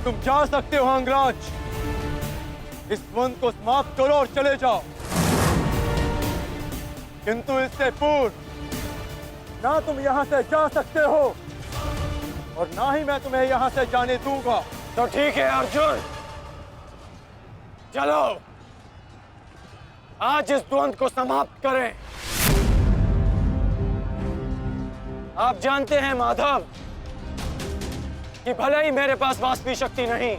तुम जा सकते हो अंगराज। इस द्वंद को समाप्त करो और चले जाओ, किंतु इससे पूर्व ना तुम यहां से जा सकते हो और ना ही मैं तुम्हें यहां से जाने दूंगा। तो ठीक है अर्जुन, चलो आज इस द्वंद को समाप्त करें। आप जानते हैं माधव कि भले ही मेरे पास वास्तविक शक्ति नहीं,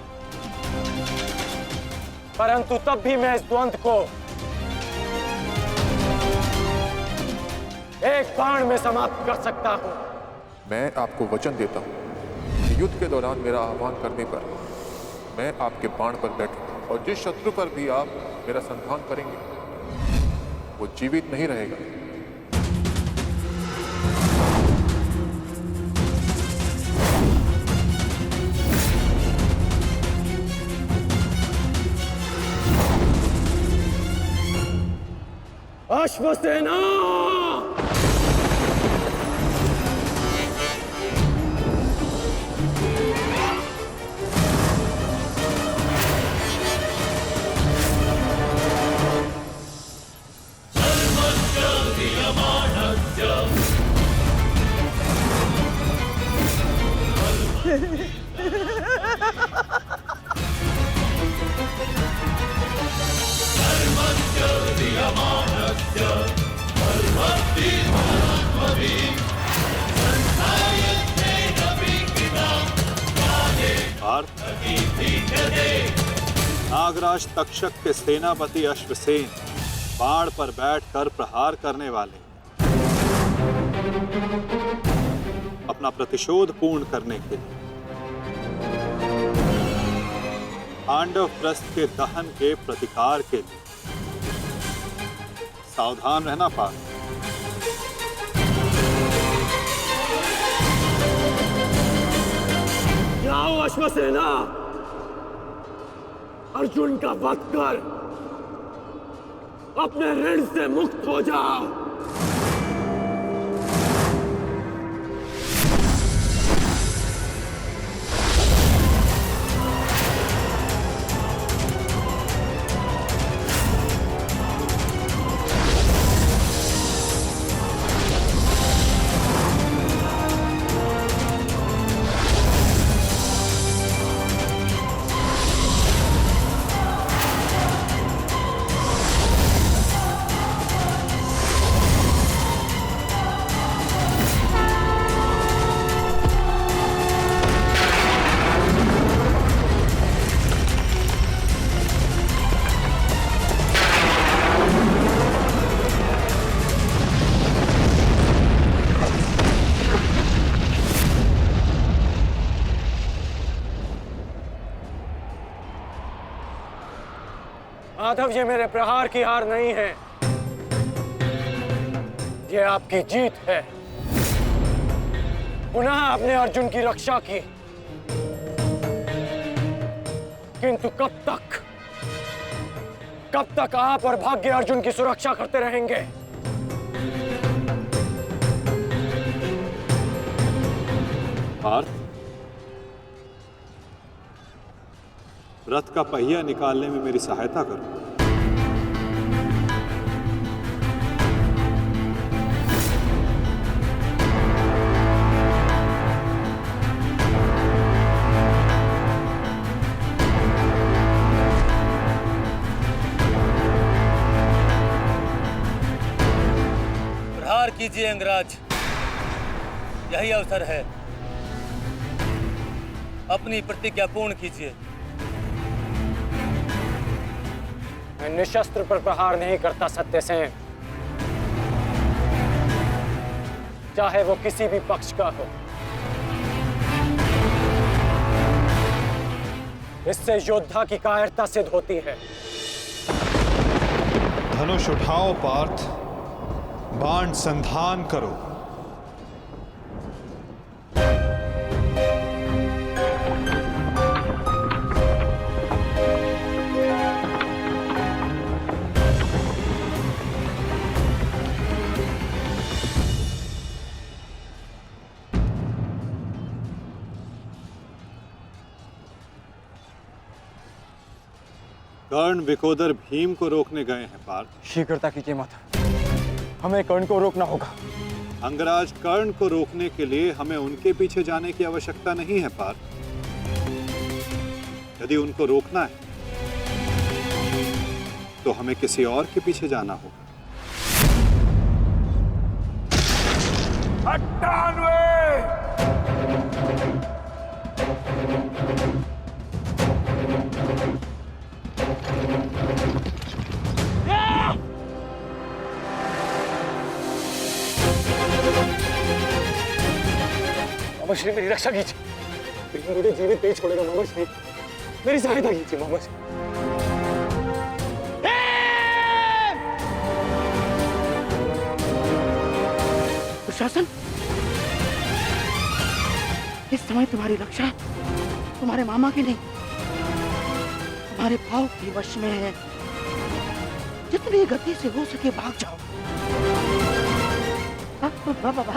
परंतु तब भी मैं इस द्वंद को एक बाण में समाप्त कर सकता हूं। मैं आपको वचन देता हूं कि युद्ध के दौरान मेरा आह्वान करने पर मैं आपके बाण पर बैठूंगा और जिस शत्रु पर भी आप मेरा संधान करेंगे वो जीवित नहीं रहेगा। अश्वसेना नागराज तक्षक के सेनापति अश्वसेन बाण पर बैठकर प्रहार करने वाले अपना प्रतिशोध पूर्ण करने के लिए पांडव प्रस्थ के दहन के प्रतिकार के लिए सावधान रहना पार्थ। जाओ अश्वसेना, अर्जुन का वध कर अपने ऋण से मुक्त हो जाओ। माधव, ये मेरे प्रहार की हार नहीं है, ये आपकी जीत है। पुनः आपने अर्जुन की रक्षा की, किंतु कब तक आप और भाग्य अर्जुन की सुरक्षा करते रहेंगे? पार्थ, रथ का पहिया निकालने में मेरी सहायता करो। प्रहार कीजिए अंगराज, यही अवसर है। अपनी प्रतिज्ञा पूर्ण कीजिए। मैं निशस्त्र पर प्रहार नहीं करता सत्यसेन, चाहे वो किसी भी पक्ष का हो। इससे योद्धा की कायरता सिद्ध होती है। धनुष उठाओ पार्थ, बाण संधान करो। कर्ण विकोदर भीम को रोकने गए हैं पार्थ। शीघ्रता कीजिए माता, हमें कर्ण को रोकना होगा। अंगराज कर्ण को रोकने के लिए हमें उनके पीछे जाने की आवश्यकता नहीं है पार्थ। यदि उनको रोकना है तो हमें किसी और के पीछे जाना होगा। 98! मामा श्री मेरी रक्षा कीजिए, मुझे जीवित नहीं छोड़ेगा मामा श्री, मेरी सहायता कीजिए मामा श्री। प्रशासन, इस समय तुम्हारी रक्षा तुम्हारे मामा की नहीं, तुम्हारे भाव के वश में है। जितनी गति से हो सके भाग जाओ, भाग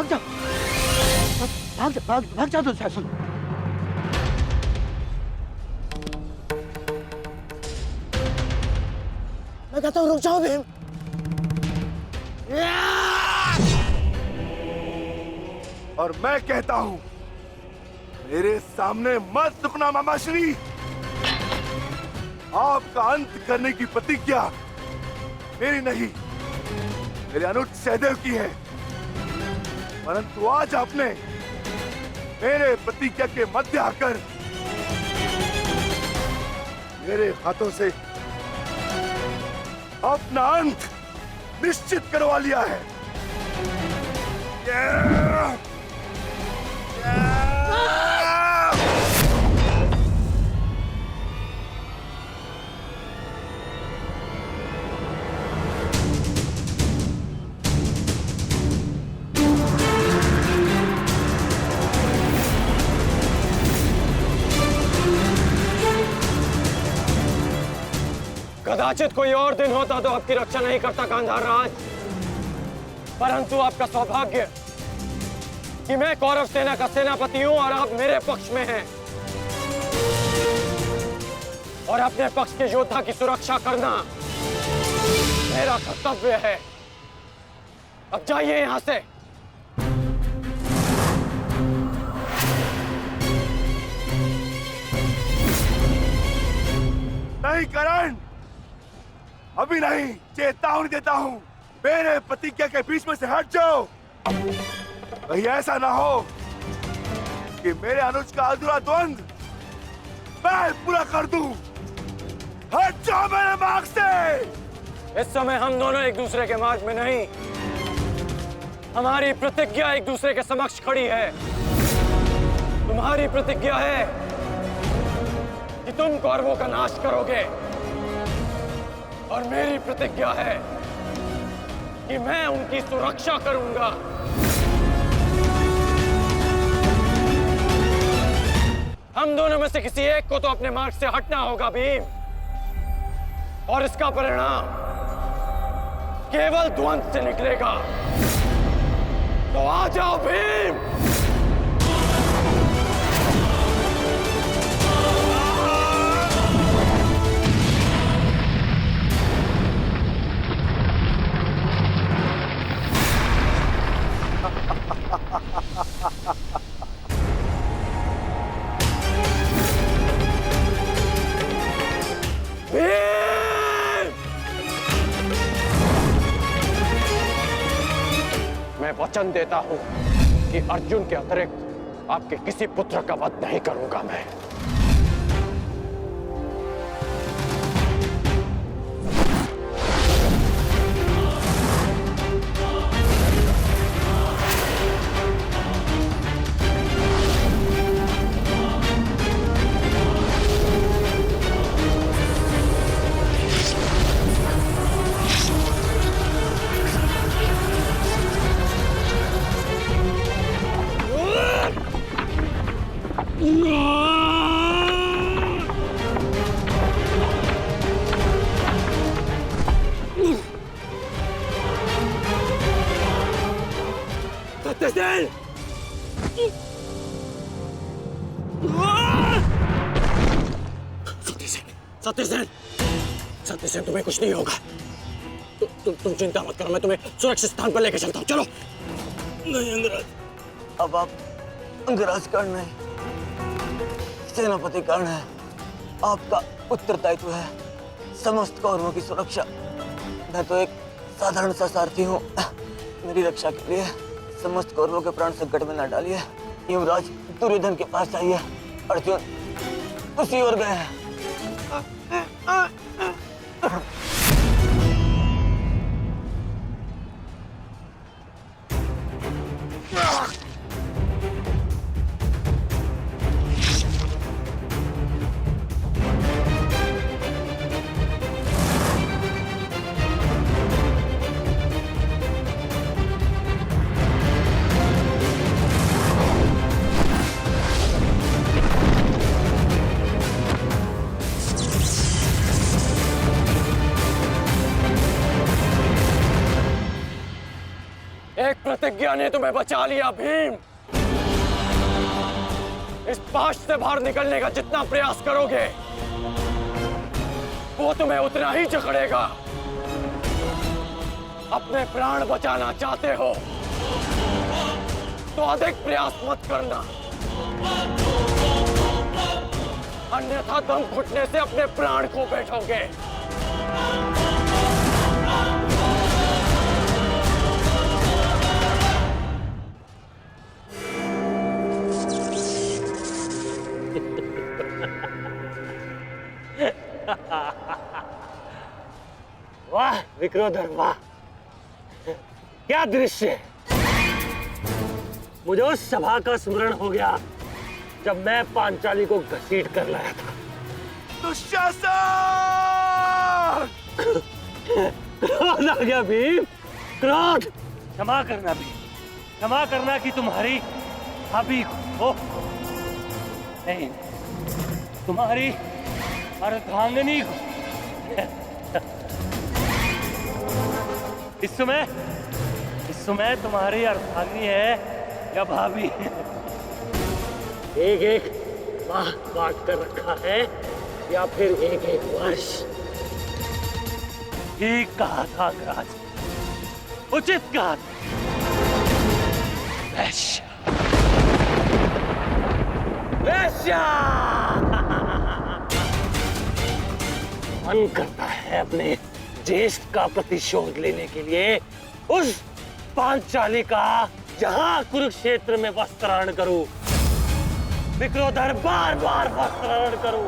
जाओ, भाग जाओ दुशासन। मैं कहता हूँ रुक जाओ भीम। और मैं कहता हूं मेरे सामने मत रुकना मामाश्री। आपका अंत करने की प्रतिज्ञा मेरी नहीं, मेरे अनुज सहदेव की है। परंतु आज आपने मेरे प्रतिज्ञा के मध्य आकर मेरे हाथों से अपना अंत निश्चित करवा लिया है। कदाचित कोई और दिन होता तो आपकी रक्षा नहीं करता गांधार राज, परंतु आपका सौभाग्य कि मैं कौरव सेना का सेनापति हूं और आप मेरे पक्ष में हैं, और अपने पक्ष के योद्धा की सुरक्षा करना मेरा कर्तव्य है। अब जाइए यहां से। नहीं करण, अभी नहीं, चेतावनी देता हूं, मेरे प्रतिज्ञा के बीच में से हट जाओ। कहीं ऐसा ना हो कि मेरे अनुज का अधूरा द्वंद मैं पूरा कर दूं। हट जाओ मेरे मार्ग से। इस समय हम दोनों एक दूसरे के मार्ग में नहीं, हमारी प्रतिज्ञा एक दूसरे के समक्ष खड़ी है। तुम्हारी प्रतिज्ञा है कि तुम कौरवों का नाश करोगे, और मेरी प्रतिज्ञा है कि मैं उनकी सुरक्षा करूंगा। हम दोनों में से किसी एक को तो अपने मार्ग से हटना होगा भीम, और इसका परिणाम केवल द्वंद से निकलेगा। तो आ जाओ भीम। मैं वचन देता हूं कि अर्जुन के अतिरिक्त आपके किसी पुत्र का वध नहीं करूंगा मैं। सत्यसेन, शक्ति से तुम्हें कुछ नहीं होगा। तुम चिंता मत करो, मैं तुम्हें सुरक्षित स्थान पर लेकर चलता हूँ। चलो। नहीं अंगराज, अब आप अंगराज कर्ण नहीं, सेनापति कर्ण है। आपका उत्तरदायित्व है समस्त कौरवों की सुरक्षा। मैं तो एक साधारण सा सारथी हूँ। मेरी रक्षा के लिए समस्त कौरवों के प्राण संकट में न डालिए। युवराज दुर्योधन के पास जाइए, अर्जुन उसी ओर गए हैं। एक प्रतिज्ञा ने तुम्हें बचा लिया भीम। इस पाश से बाहर निकलने का जितना प्रयास करोगे वो तुम्हें उतना ही जकड़ेगा। अपने प्राण बचाना चाहते हो तो अधिक प्रयास मत करना, अन्यथा दम घुटने से अपने प्राण खो बैठोगे। वाह विक्रोधर वाह, क्या दृश्य। मुझे उस सभा का स्मरण हो गया जब मैं पांचाली को घसीट कर लाया था। दुशासन! क्रोध आ गया भीम, क्रोध। क्षमा करना भीम, क्षमा करना कि तुम्हारी भाभी को नहीं, तुम्हारी अर्धांगिनी को। इस समय तुम्हारी अर्धांगिनी है या भाभी? एक एक माह बांट कर रखा है या फिर एक एक वर्ष? ठीक कहा था राज, उचित कहा था। वैश्या, वैश्या। मन करता है अपने ज्येष्ठ का प्रतिशोध लेने के लिए उस पांचाली का जहां कुरुक्षेत्र में वस्त्राहरण करूं, विक्रोधर बार बार वस्त्राहरण करूं।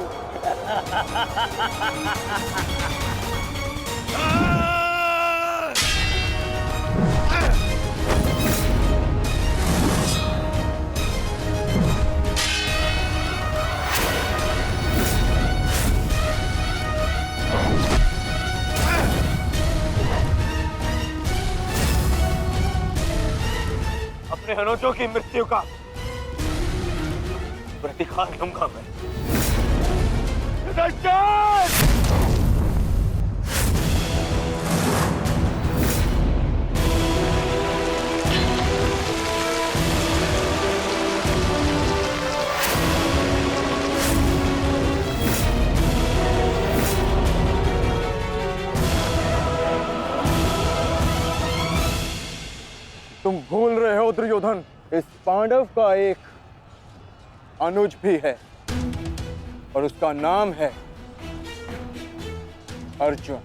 अपने अनुजों की मृत्यु का प्रतिकार लूंगा मैं। तुम भूल रहे हो दुर्योधन, इस पांडव का एक अनुज भी है और उसका नाम है अर्जुन।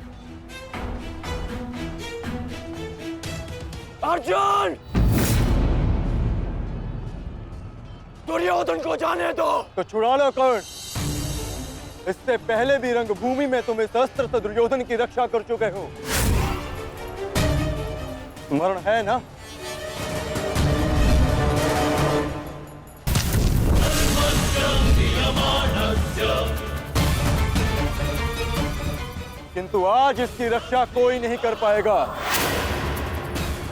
अर्जुन! दुर्योधन को जाने दो। तो छुड़ा लो कर्ण। इससे पहले भी रंगभूमि में तुम इस अस्त्र से दुर्योधन की रक्षा कर चुके हो, स्मरण है ना? किंतु आज इसकी रक्षा कोई नहीं कर पाएगा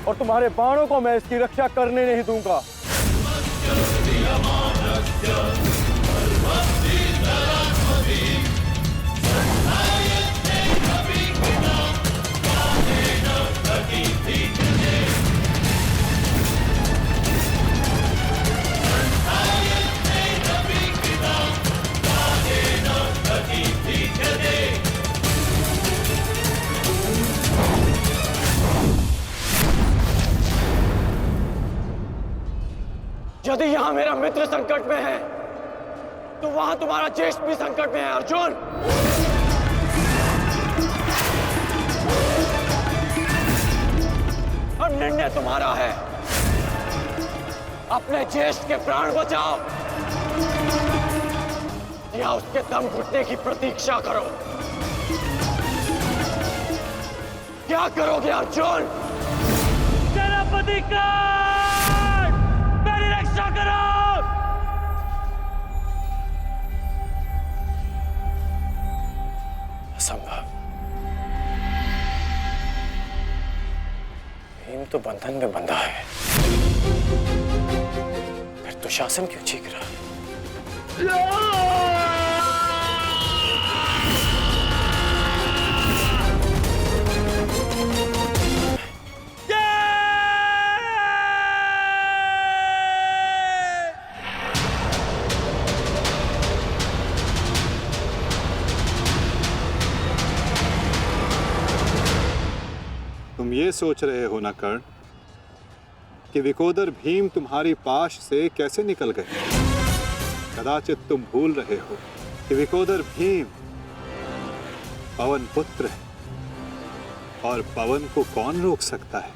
और तुम्हारे बाणों को मैं इसकी रक्षा करने नहीं दूंगा। यदि यहाँ मेरा मित्र संकट में है तो वहां तुम्हारा ज्येष्ठ भी संकट में है अर्जुन। और निर्णय तुम्हारा है, अपने ज्येष्ठ के प्राण बचाओ या उसके दम घुटने की प्रतीक्षा करो। क्या करोगे अर्जुन? सेनापति कर्ण, मेरी रक्षा करो। असंभव। भीम तो बंधन में बंधा है, फिर दुशासन क्यों चीख रहा है? तुम ये सोच रहे हो ना कर्ण कि विकोदर भीम तुम्हारी पाश से कैसे निकल गए? कदाचित तुम भूल रहे हो कि विकोदर भीम पवन पुत्र है और पवन को कौन रोक सकता है?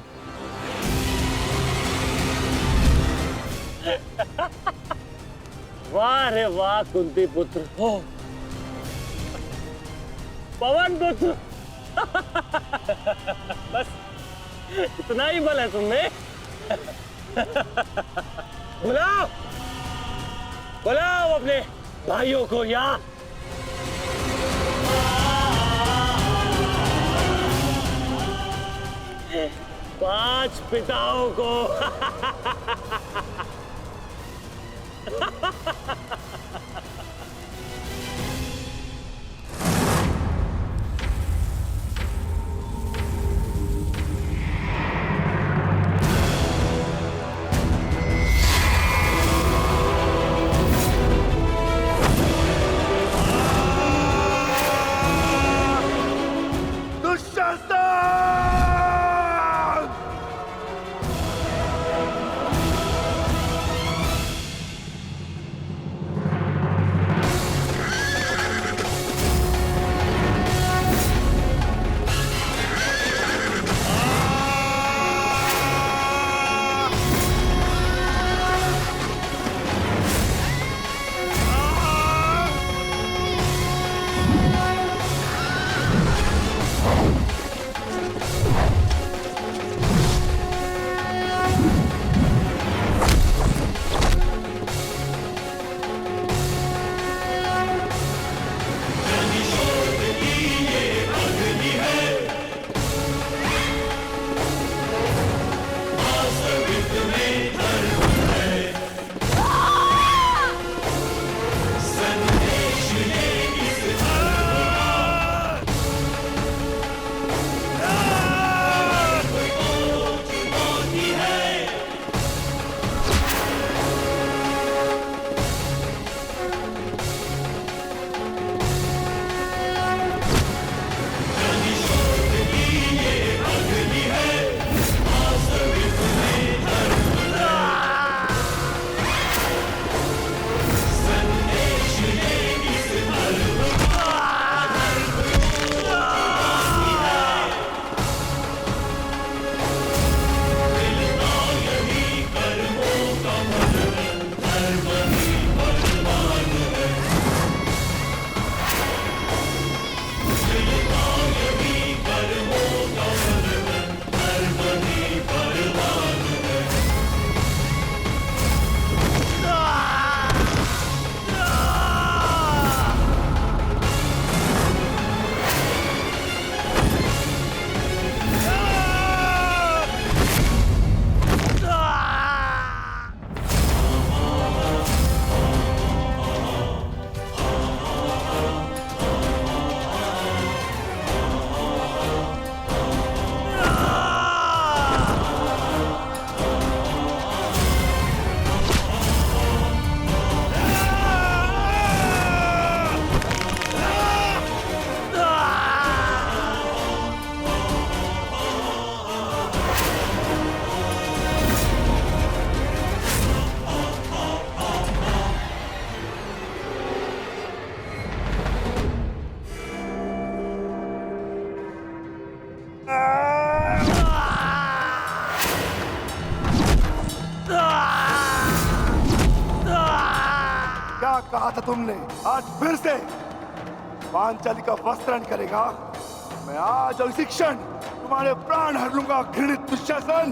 वाह रे वाह कुंती पुत्र हो, पवन पुत्र। बस इतना ही बल है तुम्हें। बुलाओ बुलाओ अपने भाइयों को यहाँ। पांच पिताओं को। क्या कहा था तुमने? आज फिर से पांचाली का वस्त्रण करेगा। मैं आज और इसी क्षण तुम्हारे प्राण हर लूंगा, घृणित दुशासन।